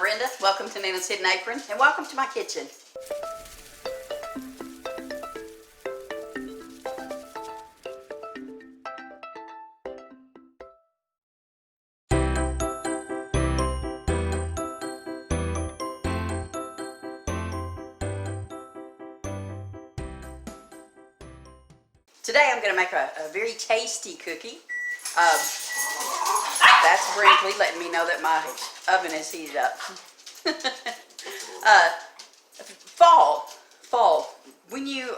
Brenda. Welcome to Nana's Hidden Apron, and welcome to my kitchen. Today I'm going to make a very tasty cookie. That's Brinkley letting me know that my oven is heated up. Fall. When you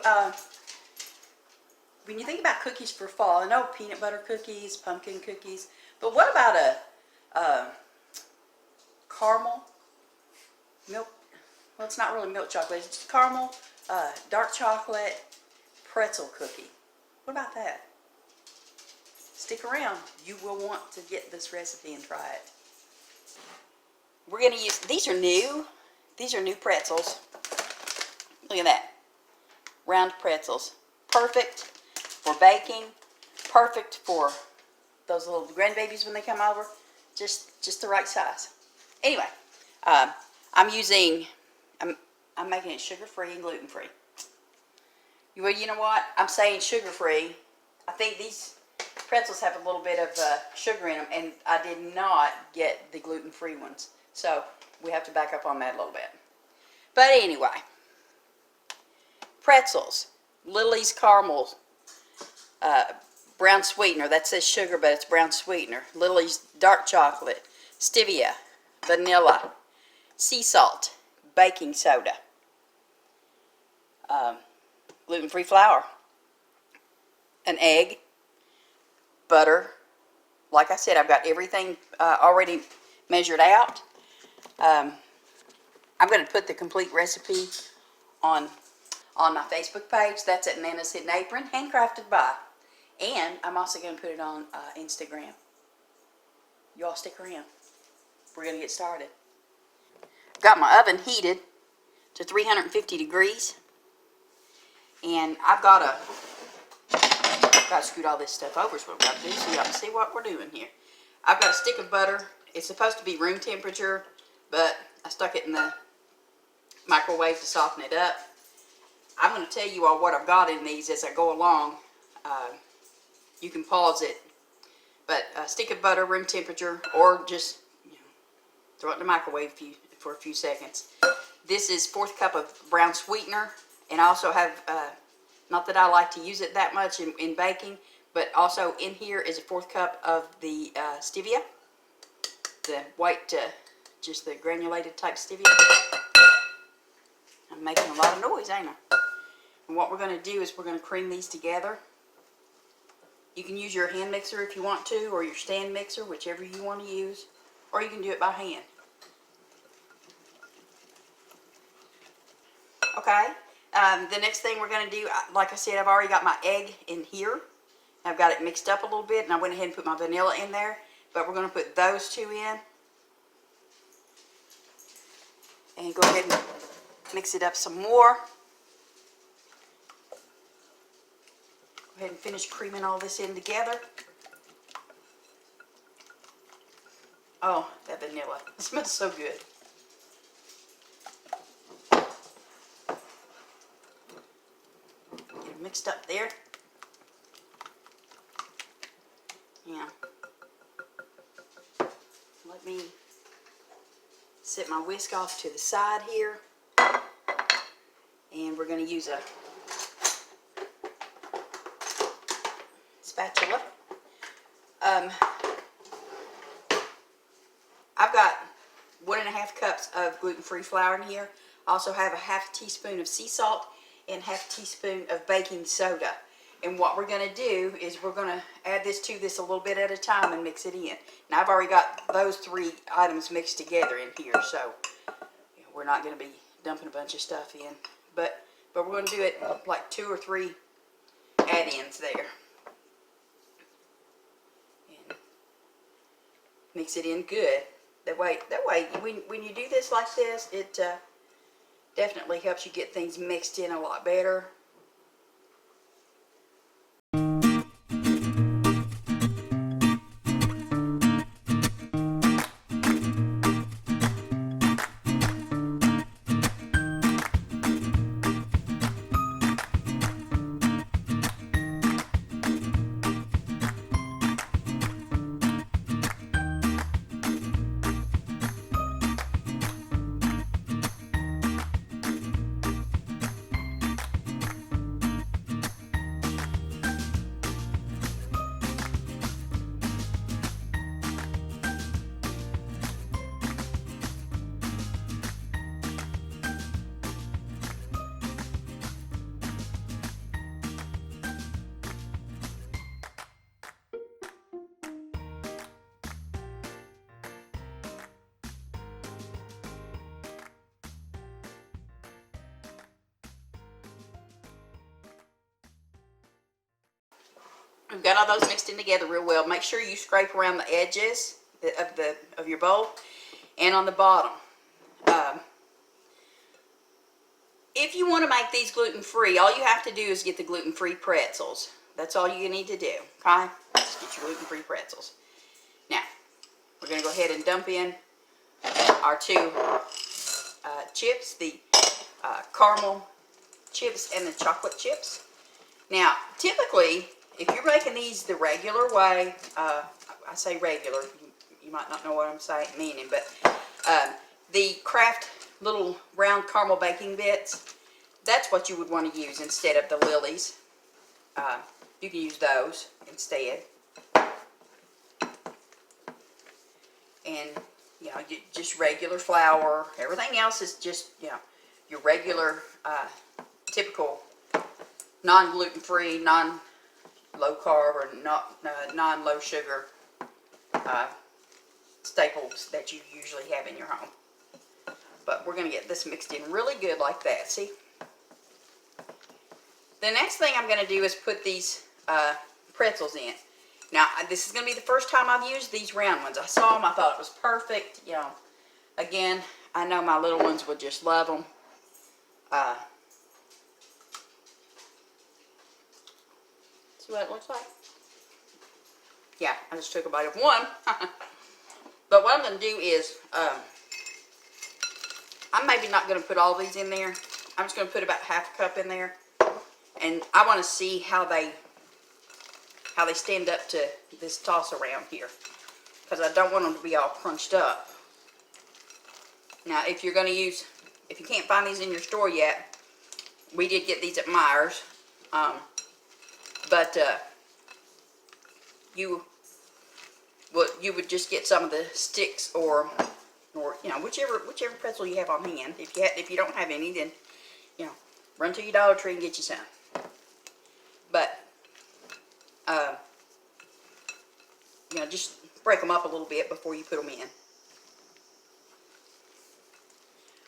think about cookies for fall, I know peanut butter cookies, pumpkin cookies, but what about a caramel milk? Well, it's not really milk chocolate. It's just caramel, dark chocolate pretzel cookie. What about that? Stick around. You will want to get this recipe and try it. We're going to use, these are new pretzels. Look at that. Round pretzels. Perfect for baking. Perfect for those little grandbabies when they come over. Just the right size. Anyway, I'm making it sugar-free and gluten-free. Well, you know what? I'm saying sugar-free. I think these pretzels have a little bit of sugar in them, and I did not get the gluten-free ones. So we have to back up on that a little bit. But anyway, pretzels, Lily's caramel, brown sweetener. That says sugar, but it's brown sweetener. Lily's dark chocolate, stevia, vanilla, sea salt, baking soda, gluten-free flour, an egg, butter. Like I said, I've got everything already measured out. I'm going to put the complete recipe on my Facebook page. That's at Nana's Hidden Apron, handcrafted by. And I'm also going to put it on Instagram. You all stick around. We're going to get started. I've got my oven heated to 350 degrees. And I've got to scoot all this stuff over is what I've got to do so y'all can see what we're doing here. I've got a stick of butter. It's supposed to be room temperature, but I stuck it in the microwave to soften it up. I'm going to tell you all what I've got in these as I go along. You can pause it, but a stick of butter, room temperature, or just throw it in the microwave for a few seconds. This is 1/4 cup of brown sweetener. And I also have, not that I like to use it that much in baking, but also in here is a 1/4 cup of the stevia, the white, just the granulated type stevia. I'm making a lot of noise, ain't I? And what we're going to do is we're going to cream these together. You can use your hand mixer if you want to, or your stand mixer, whichever you want to use, or you can do it by hand. Okay. The next thing we're going to do, like I said, I've already got my egg in here. I've got it mixed up a little bit, and I went ahead and put my vanilla in there. But we're going to put those two in. And go ahead and mix it up some more. Go ahead and finish creaming all this in together. Oh, that vanilla. It smells so good. Mixed up there. Yeah. Let me set my whisk off to the side here. And we're going to use a spatula. I've got 1½ cups of gluten-free flour in here. I also have a 1/2 teaspoon of sea salt and 1/2 teaspoon of baking soda. And what we're going to do is we're going to add this a little bit at a time and mix it in. Now I've already got those 3 items mixed together in here, so we're not going to be dumping a bunch of stuff in. But we're going to do it like 2 or 3 add-ins there. And mix it in good. That way when you do this like this, it definitely helps you get things mixed in a lot better. We've got all those mixed in together real well. Make sure you scrape around the edges of your bowl and on the bottom. If you want to make these gluten-free, all you have to do is get the gluten-free pretzels. That's all you need to do, okay? Just get your gluten-free pretzels. Now, we're going to go ahead and dump in our two chips, the caramel chips and the chocolate chips. Now, typically, if you're making these the regular way, I say regular, you might not know what I'm meaning, but the Kraft little round caramel baking bits, that's what you would want to use instead of the Lily's. You can use those instead. And, you know, just regular flour. Everything else is just, you know, your regular, typical non-gluten-free, non-low carb, or non-low sugar staples that you usually have in your home. But we're going to get this mixed in really good like that, see? The next thing I'm going to do is put these pretzels in. Now, this is going to be the first time I've used these round ones. I saw them, I thought it was perfect. You know, again, I know my little ones would just love them. See what it looks like? Yeah, I just took a bite of one. But what I'm going to do is, I'm maybe not going to put all these in there. I'm just going to put about half a cup in there. And I want to see how they stand up to this toss around here. Because I don't want them to be all crunched up. Now, if you're going to use, if you can't find these in your store yet, we did get these at Meijer's. But you would just get some of the sticks, or you know, whichever pretzel you have on hand. If you don't have any, then you know, run to your Dollar Tree and get you some. But you know, just break them up a little bit before you put them in.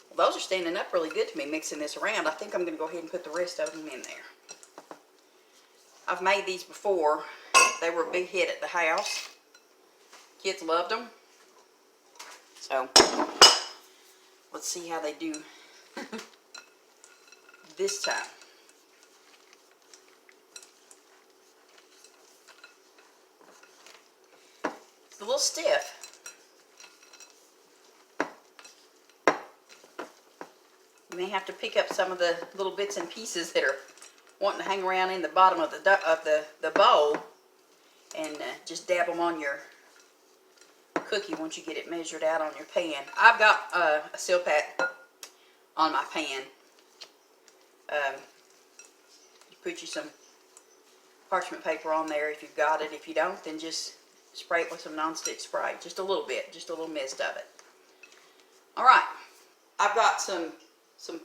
Well, those are standing up really good to me mixing this around. I think I'm going to go ahead and put the rest of them in there. I've made these before. They were a big hit at the house. Kids loved them. So, let's see how they do this time. It's a little stiff. You may have to pick up some of the little bits and pieces that are wanting to hang around in the bottom of the bowl, and just dab them on your cookie once you get it measured out on your pan. I've got a Silpat on my pan. You put you some parchment paper on there if you've got it. If you don't, then just spray it with some nonstick spray. Just a little bit, just a little mist of it. Alright, I've got some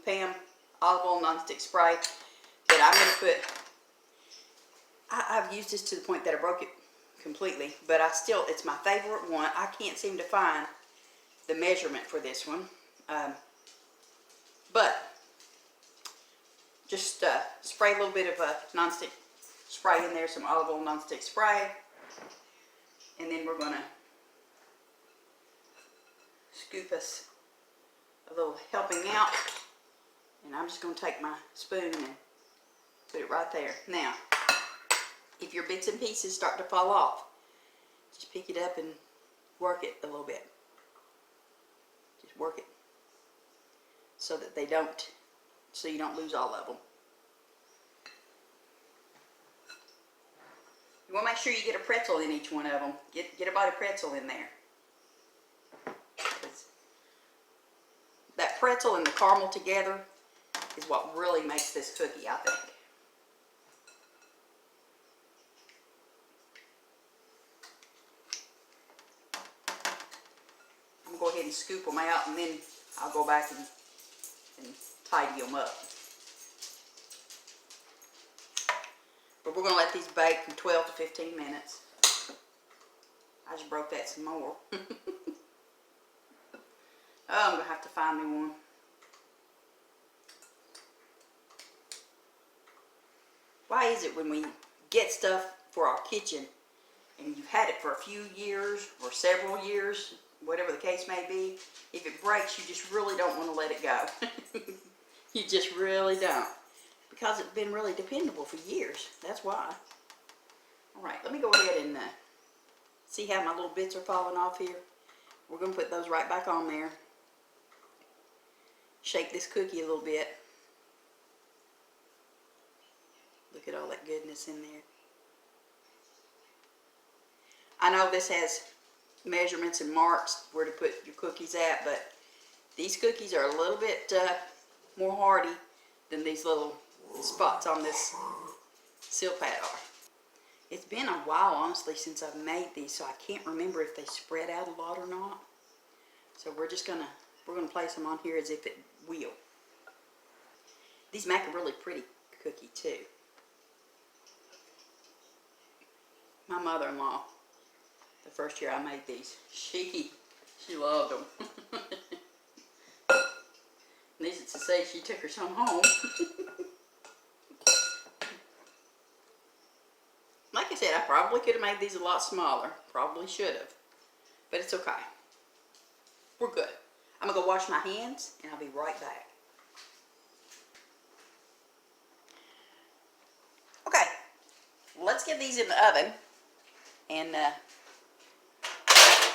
Pam olive oil nonstick spray that I'm going to put. I've used this to the point that I broke it completely, but it's my favorite one. I can't seem to find the measurement for this one. But just spray a little bit of nonstick spray in there, some olive oil nonstick spray, and then we're going to scoop us a little helping out, and I'm just going to take my spoon and put it right there. Now, if your bits and pieces start to fall off, just pick it up and work it a little bit. Just work it so that so you don't lose all of them. You want to make sure you get a pretzel in each one of them. Get a bite of pretzel in there. That pretzel and the caramel together is what really makes this cookie, I think. I'm going to go ahead and scoop them out, and then I'll go back and tidy them up. But we're going to let these bake from 12 to 15 minutes. I just broke that some more. Oh, I'm going to have to find me one. Why is it when we get stuff for our kitchen, and you've had it for a few years or several years, whatever the case may be, if it breaks, you just really don't want to let it go. You just really don't. Because it's been really dependable for years. That's why. Alright, let me go ahead and see how my little bits are falling off here. We're going to put those right back on there. Shake this cookie a little bit. Look at all that goodness in there. I know this has measurements and marks where to put your cookies at, but these cookies are a little bit more hardy than these little spots on this seal pad are. It's been a while, honestly, since I've made these, so I can't remember if they spread out a lot or not. So we're gonna place them on here as if it will. These make a really pretty cookie too. My mother-in-law, the first year I made these, she loved them. Needless to say, she took her some home. Like I said, I probably could have made these a lot smaller. Probably should have. But it's okay. We're good. I'm going to go wash my hands, and I'll be right back. Okay. Let's get these in the oven. And,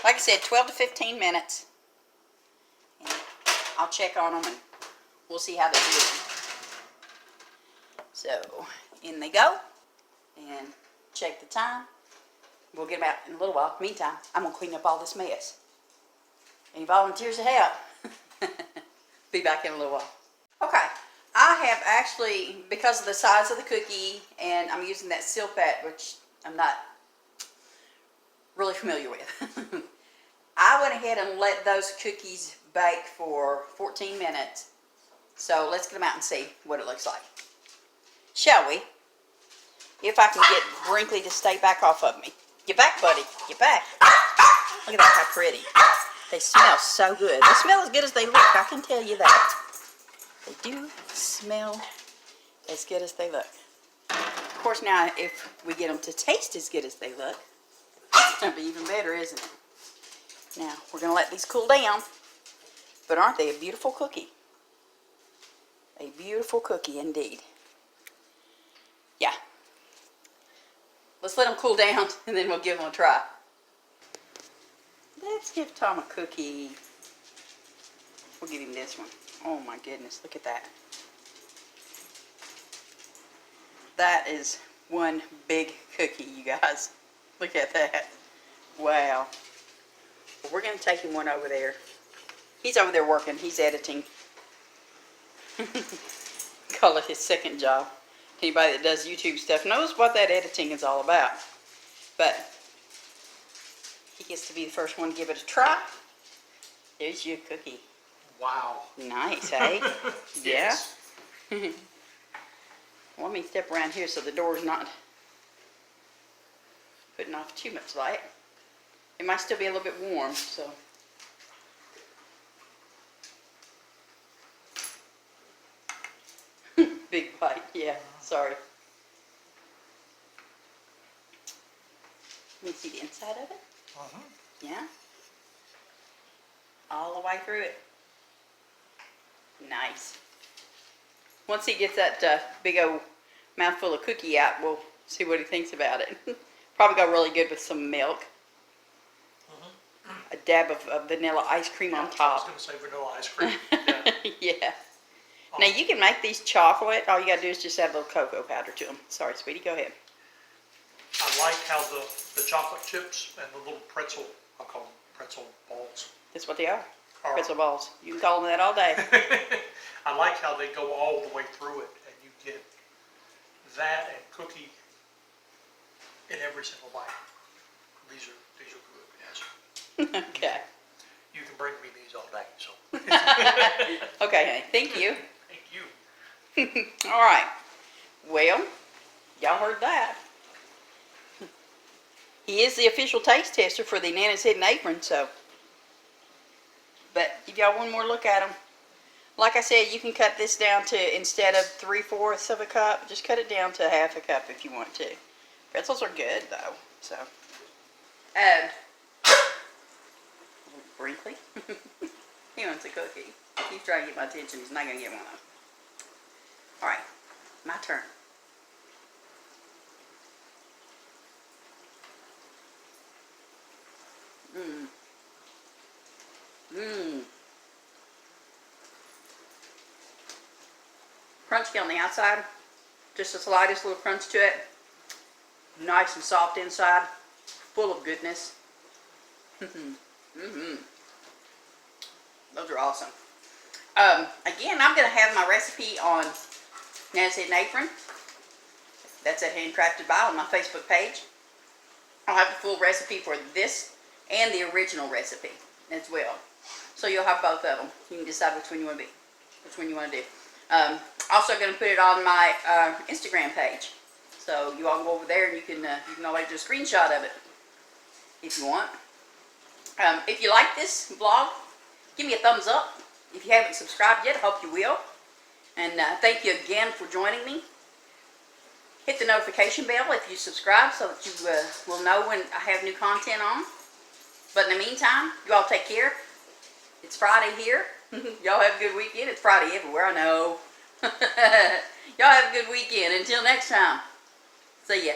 like I said, 12 to 15 minutes. And I'll check on them, and we'll see how they're doing. So, in they go. And check the time. We'll get them out in a little while. Meantime, I'm going to clean up all this mess. Any volunteers to help? Be back in a little while. Okay, I have actually, because of the size of the cookie, and I'm using that seal pad, which I'm not really familiar with. I went ahead and let those cookies bake for 14 minutes. So let's get them out and see what it looks like. Shall we? If I can get Brinkley to stay back off of me. Get back, buddy. Get back. Look at that, how pretty. They smell so good. They smell as good as they look, I can tell you that. They do smell as good as they look. Of course, now, if we get them to taste as good as they look, it's going to be even better, isn't it? Now, we're going to let these cool down. But aren't they a beautiful cookie? A beautiful cookie indeed. Yeah. Let's let them cool down, and then we'll give them a try. Let's give Tom a cookie. We'll give him this one. Oh my goodness, look at that. That is one big cookie, you guys. Look at that. Wow. Well, we're going to take him one over there. He's over there working. He's editing. Call it his second job. Anybody that does YouTube stuff knows what that editing is all about. But he gets to be the first one to give it a try. There's your cookie. Wow. Nice, eh? Yes. Yeah. Let me step around here so the door's not putting off too much light. It might still be a little bit warm, so. Big bite, yeah, sorry. Let me see the inside of it. Yeah. All the way through it. Nice. Once he gets that big old mouthful of cookie out, we'll see what he thinks about it. Probably go really good with some milk. A dab of vanilla ice cream on top. I was going to say vanilla ice cream. Yeah. Yeah. Now you can make these chocolate. All you got to do is just add a little cocoa powder to them. Sorry, sweetie. Go ahead. I like how the chocolate chips and the little pretzel, I'll call them pretzel balls. That's what they are. Pretzel balls. You can call them that all day. I like how they go all the way through it, and you get that and cookie in every single bite. These are good, yes. Okay. You can bring me these all day, so. Okay, honey. Thank you. Thank you. All right. Well, y'all heard that. He is the official taste tester for the Nana's Hidden Apron, so. But give y'all one more look at them. Like I said, you can cut this down to, instead of 3/4 of a cup, just cut it down to 1/2 cup if you want to. Pretzels are good though, so. Brinkley. He wants a cookie. He's trying to get my attention. He's not going to get one of them. All right, my turn. Mmm. Mmm. Crunchy on the outside. Just the slightest little crunch to it. Nice and soft inside. Full of goodness. Mm-hmm. Those are awesome. Again, I'm going to have my recipe on Nancy and Apron. That's at Handcrafted By on my Facebook page. I'll have the full recipe for this and the original recipe as well. So you'll have both of them. You can decide which one you want to be, which one you want to do. Also going to put it on my Instagram page. So you all go over there and you can always do a screenshot of it if you want. If you like this vlog, give me a thumbs up. If you haven't subscribed yet, I hope you will. And thank you again for joining me. Hit the notification bell if you subscribe so that you will know when I have new content on. But in the meantime, you all take care. It's Friday here. Y'all have a good weekend. It's Friday everywhere, I know. Y'all have a good weekend. Until next time, see ya.